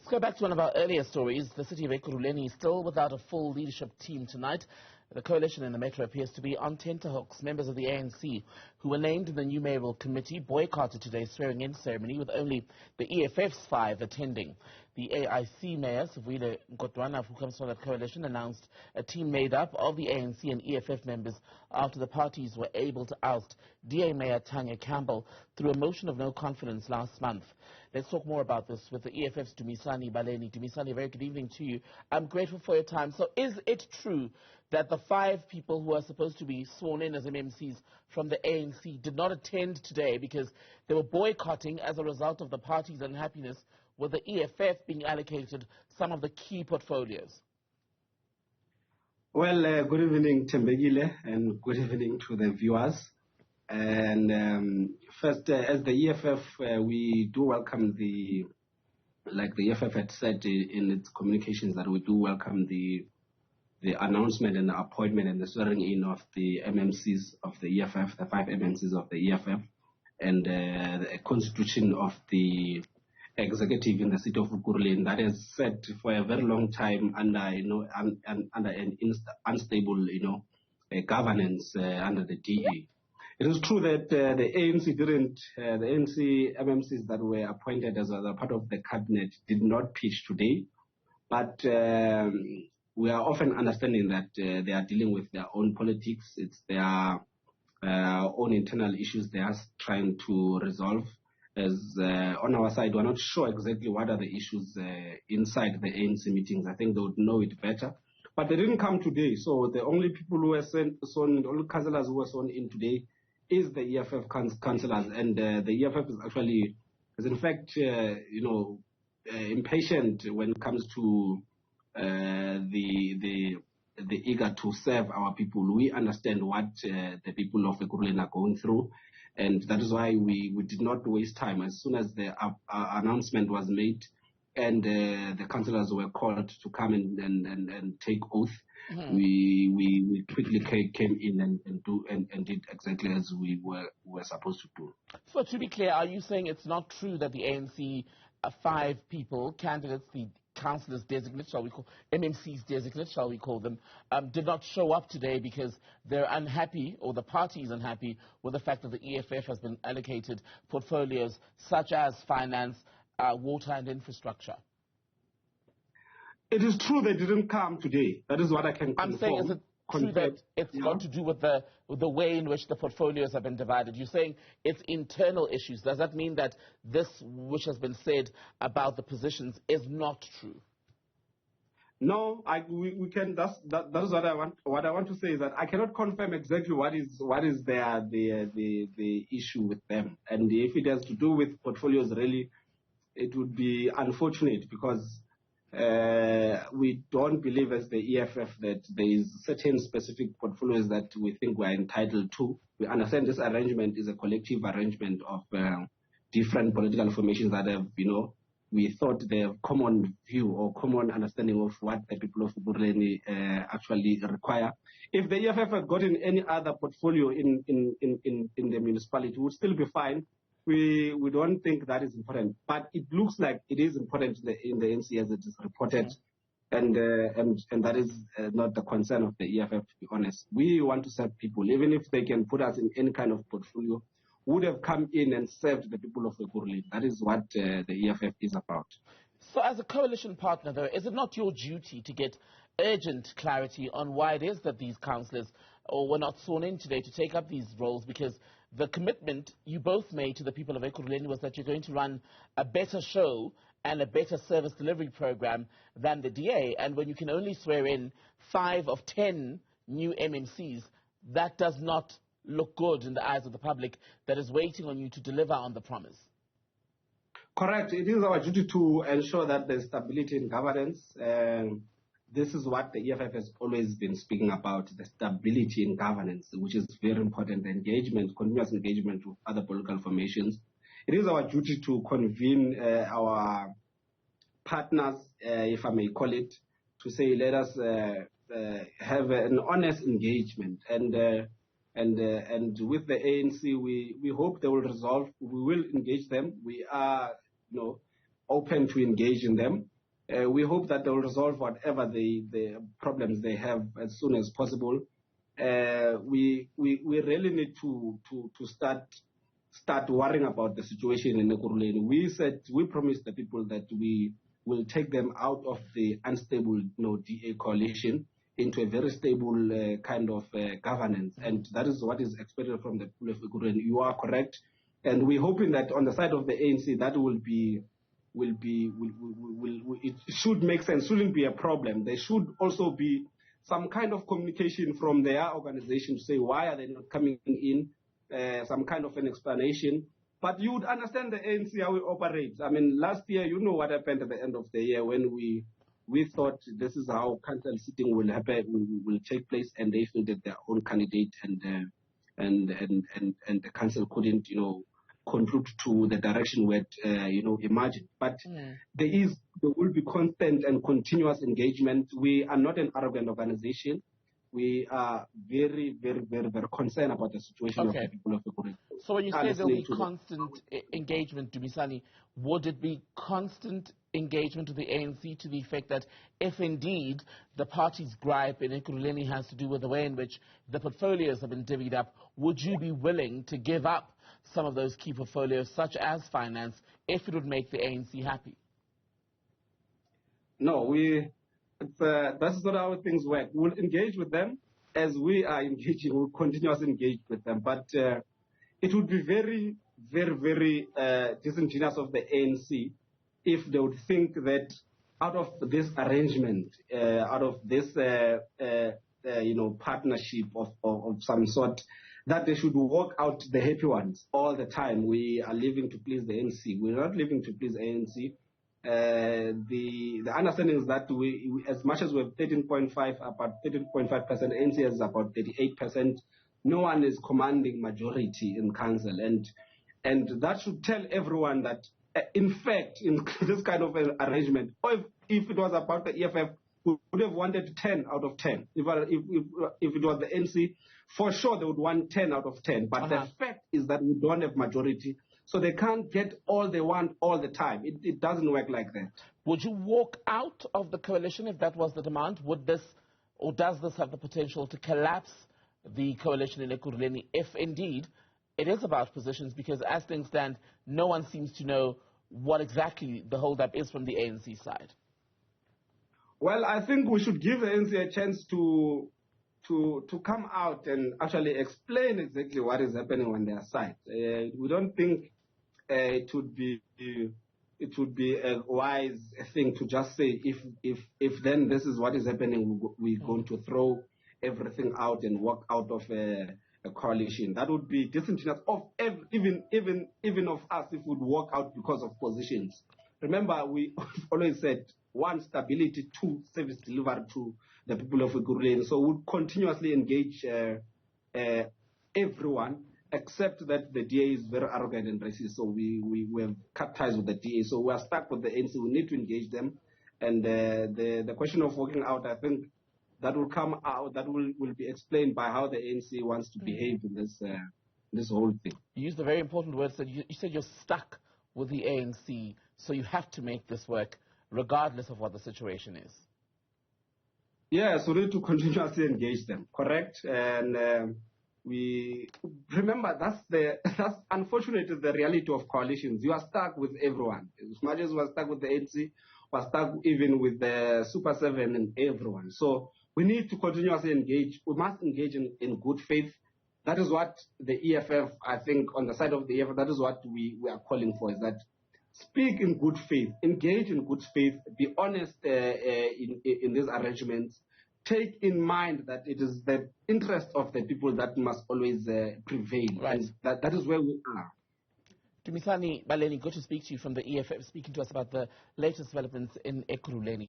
Let's go back to one of our earlier stories. The city of Ekurhuleni is still without a full leadership team tonight. The coalition in the metro appears to be on tenterhooks. Members of the ANC, who were named in the new mayoral committee, boycotted today's swearing-in ceremony, with only the EFF's 5 attending. The AIC mayor, Sivile Nkotwana, who comes from that coalition, announced a team made up of the ANC and EFF members after the parties were able to oust DA Mayor Tanya Campbell through a motion of no confidence last month. Let's talk more about this with the EFF's Dumisani, Baleni. Dumisani, very good evening to you. I'm grateful for your time. So is it true that the 5 people who are supposed to be sworn in as MMCs from the ANC did not attend today because they were boycotting as a result of the party's unhappiness with the EFF being allocated some of the key portfolios? Well, good evening, Tembegile, and good evening to the viewers. And first, as the EFF, we do welcome like the EFF had said in its communications, that we do welcome the announcement and the appointment and the swearing in of the MMCs of the EFF, the 5 MMCs of the EFF, and the constitution of the executive in the city of Ekurhuleni that is set for a very long time under, under an unstable, governance under the DA. It is true that the ANC the ANC MMCs that were appointed as a part of the cabinet did not pitch today, but we are often understanding that they are dealing with their own politics. It's their own internal issues they are trying to resolve. As on our side, we're not sure exactly what are the issues inside the ANC meetings. I think they would know it better. But they didn't come today, so the only people who were the only councillors who were sworn in today is the EFF councillors, and the EFF is in fact, impatient when it comes to the eager to serve our people. We understand what the people of Ekurhuleni are going through, and that is why we did not waste time. As soon as the announcement was made and the councillors were called to come and take oath, we quickly came in and did exactly as we were supposed to do. So to be clear, are you saying it's not true that the ANC 5 people, candidates, the councillors designates, MMCs designates, shall we call them, did not show up today because they're unhappy, or the party is unhappy, with the fact that the EFF has been allocated portfolios such as finance, water and infrastructure? It is true they didn't come today. That is what I can confirm. I'm saying, is it true that it's got to do with the way in which the portfolios have been divided? You're saying it's internal issues. Does that mean that this which has been said about the positions is not true? No, we can. That is what I want. What I want to say is that I cannot confirm exactly what is the issue with them. And if it has to do with portfolios, really, it would be unfortunate because we don't believe as the EFF that there is certain specific portfolios that we think we are entitled to. We understand this arrangement is a collective arrangement of different political formations that have, we thought they have common view or common understanding of what the people of Ekurhuleni actually require. If the EFF had gotten any other portfolio in the municipality, it would still be fine. We don't think that is important, but it looks like it is important in the NC as it is reported, and that is not the concern of the EFF, to be honest. We want to serve people. Even if they can put us in any kind of portfolio, we would have come in and served the people of Ekurhuleni. That is what the EFF is about. So as a coalition partner, though, is it not your duty to get urgent clarity on why it is that these councillors were not sworn in today to take up these roles? Because the commitment you both made to the people of Ekurhuleni was that you're going to run a better show and a better service delivery program than the DA. And when you can only swear in 5 of 10 new MMCs, that does not look good in the eyes of the public that is waiting on you to deliver on the promise. Correct. It is our duty to ensure that there's stability in governance. This is what the EFF has always been speaking about, the stability in governance, which is very important, the engagement, continuous engagement with other political formations. It is our duty to convene our partners, if I may call it, to say, let us have an honest engagement. And with the ANC, we hope they will resolve. We will engage them. We are, open to engage in them. We hope that they will resolve whatever the problems they have as soon as possible. We really need to start worrying about the situation in Ekurhuleni. We promised the people that we will take them out of the unstable DA coalition into a very stable kind of governance, and that is what is expected from the people of Ekurhuleni. You are correct, and we're hoping that on the side of the ANC that it should make sense, shouldn't be a problem. There should also be some kind of communication from their organization to say why are they not coming in, some kind of an explanation. But you would understand the ANC, how it operates. I mean, last year, you know what happened at the end of the year when we thought this is how council sitting will happen, will take place, and they fielded their own candidate, and the council couldn't, contribute to the direction where imagined. But there will be constant and continuous engagement. We are not an arrogant organization. We are very, very, very, very concerned about the situation of the people of Ekurhuleni. So when you say there will be constant engagement, Dumisani, would it be constant engagement with the ANC to the effect that if indeed the party's gripe in Ekurhuleni has to do with the way in which the portfolios have been divvied up, would you be willing to give up some of those key portfolios, such as finance, if it would make the ANC happy? No, that's not how things work. We'll engage with them as we are engaging. We'll continuously engage with them. But it would be very, very, very disingenuous of the ANC if they would think that out of this arrangement, out of this partnership of some sort, that they should walk out the happy ones all the time. We are living to please the ANC. We're not living to please the ANC. The understanding is that we as much as we have 13.5%, ANC has about 38%. No one is commanding majority in council, and that should tell everyone that, in fact, in this kind of an arrangement, or if it was about the EFF, we would have wanted 10 out of 10. If it was the ANC, for sure they would want 10 out of 10. But the fact is that we don't have majority, so they can't get all they want all the time. It doesn't work like that. Would you walk out of the coalition if that was the demand? Would this, or does this have the potential to collapse the coalition in Ekurhuleni if indeed it is about positions? Because as things stand, no one seems to know what exactly the holdup is from the ANC side. Well, I think we should give the ANC a chance to come out and actually explain exactly what is happening on their side. We don't think it would be a wise thing to just say if then this is what is happening, we're going to throw everything out and walk out of a coalition. That would be disingenuous of even of us if we'd walk out because of positions. Remember, we always said, 1, stability, 2, service delivery to the people of Ekurhuleni. So we'll continuously engage everyone, except that the DA is very arrogant and racist. So we have cut ties with the DA. So we are stuck with the ANC. We need to engage them. And the question of walking out, I think that will come out, that will be explained by how the ANC wants to behave in this whole thing. You used a very important word. You said you're stuck with the ANC, so you have to make this work regardless of what the situation is. Yes, we need to continuously engage them, correct? And we remember that's unfortunately the reality of coalitions. You are stuck with everyone. As much as we are stuck with the ANC, we are stuck even with the Super 7 and everyone. So we need to continuously engage. We must engage in good faith. That is what the EFF, I think, on the side of the EFF, that is what we are calling for, is that speak in good faith, engage in good faith, be honest in these arrangements. Take in mind that it is the interest of the people that must always prevail. Right. And that is where we are. Dumisani, Baleni, good to speak to you from the EFF, speaking to us about the latest developments in Ekurhuleni.